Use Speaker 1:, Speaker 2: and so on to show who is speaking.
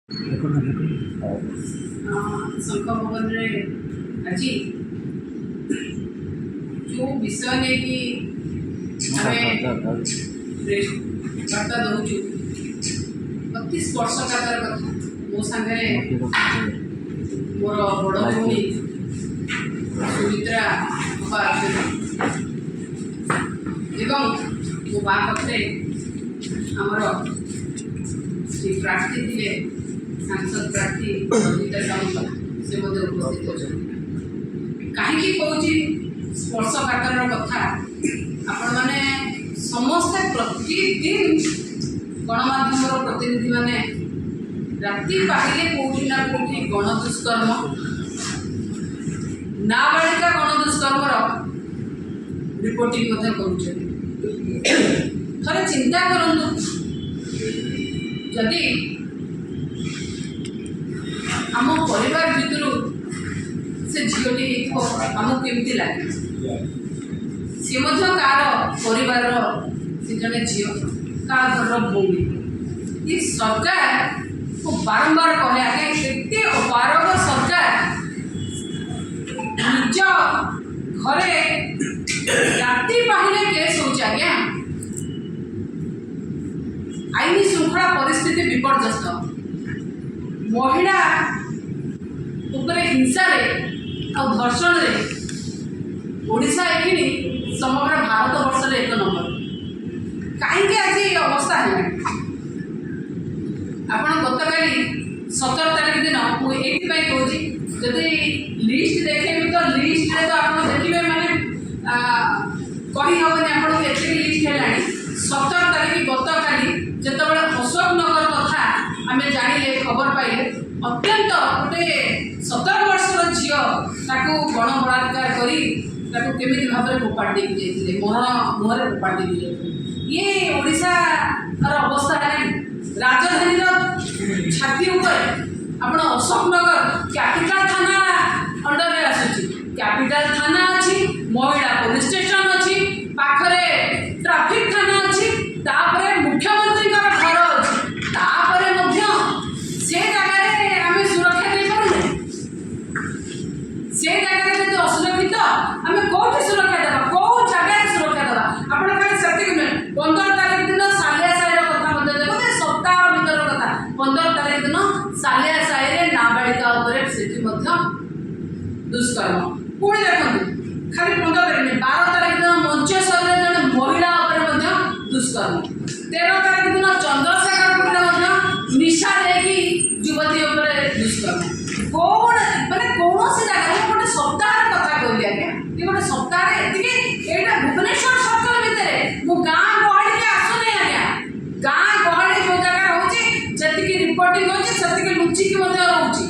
Speaker 1: शंख भवन रे आज जो विषय नहीं कि वार्ता दौचु अति स्पर्शकातर कथा मो सांगे मोर बड़ भूमि सुमित्रा एवं मो बा पक्षे आमर श्री प्रार्थी थे सांसद प्रार्थी रंजिता साउंत से उपस्थित होती कहीं कौन स्पर्शकातर कथा आपण मैंने समस्ते प्रतिदिन गणमाध्यम प्रतिनिधि माने राति पाहिले कौटी ना कौटी गण दुष्कर्म नाबालिका गण दुष्कर्म रिपोर्टिंग थे चिंता करूँ जदि आम परिवार भितर से झीटी आमको केमती लगे सी कार परिवार से जड़े झील कार घर भूमि ये सरकार को बारंबार कहे आगे एत अपारग सरकार निज घरे राति पाहिले केस हो आज्ञा आईन श्रृंखला परिस्थिति विपर्यस्त महिला हिंसा और धर्षण ओडिशा एखिनी समग्र भारत वर्ष रे 1 नंबर कहीं आज ये अवस्था है आप गत काली 17 तारीख दिन मुझे कहूँ जदि लिस्ट देखे तो लिस्ट रे तो आप देखिए माने कही हेनी आपको एत लिस्ट है 17 तारीख गत काली जिते अशोक नगर कथा आम जानिले खबर पाइले अत्यंत गोटे 17 वर्षर झील गण बलात्कार करी केमी भाव में फोपाड़ी देते मुहर फोपाड़ी दे ये ओडिशार अवस्था है राजधानी छाती आप अशोक नगर कैपिटल थाना अंडर में आसूची कैपिटल थाना अच्छी महिला पुलिस स्टेशन अच्छी पाखरे ट्रैफिक थाना अच्छी तापरे मुख्यमंत्री घर अच्छी तापरे से जगह आम सुरक्षा दे पारे से जगह जब असुरक्षित आम कौटी सुरक्षा देवा कौ जगह सुरक्षा देवा आप 15 तारीख दिन सालिया साई कथा देखते सप्ताह भर कथा 15 तारीख दिन सालिया साई नाबालिका दुष्कर्म पुणी देखते खाली 15 तारीख 12 तारीख दिन मंचेश्वर जन महिला दुष्कर्म 13 तारीख दिन चंद्रशेखरपुर निशा देकी युवती दुष्कर्म कौन मैंने कौन से जगह गोटे सप्ताह कथा कहली आज्ञा ये गोटे सप्ताह यहाँ भुवनेश्वर सर्कल भितर मु गाँ गहली के आसुनी आज्ञा गाँ गहली जो जगह रोचे जी रिपोर्टिंग होती लुचिकी रोचे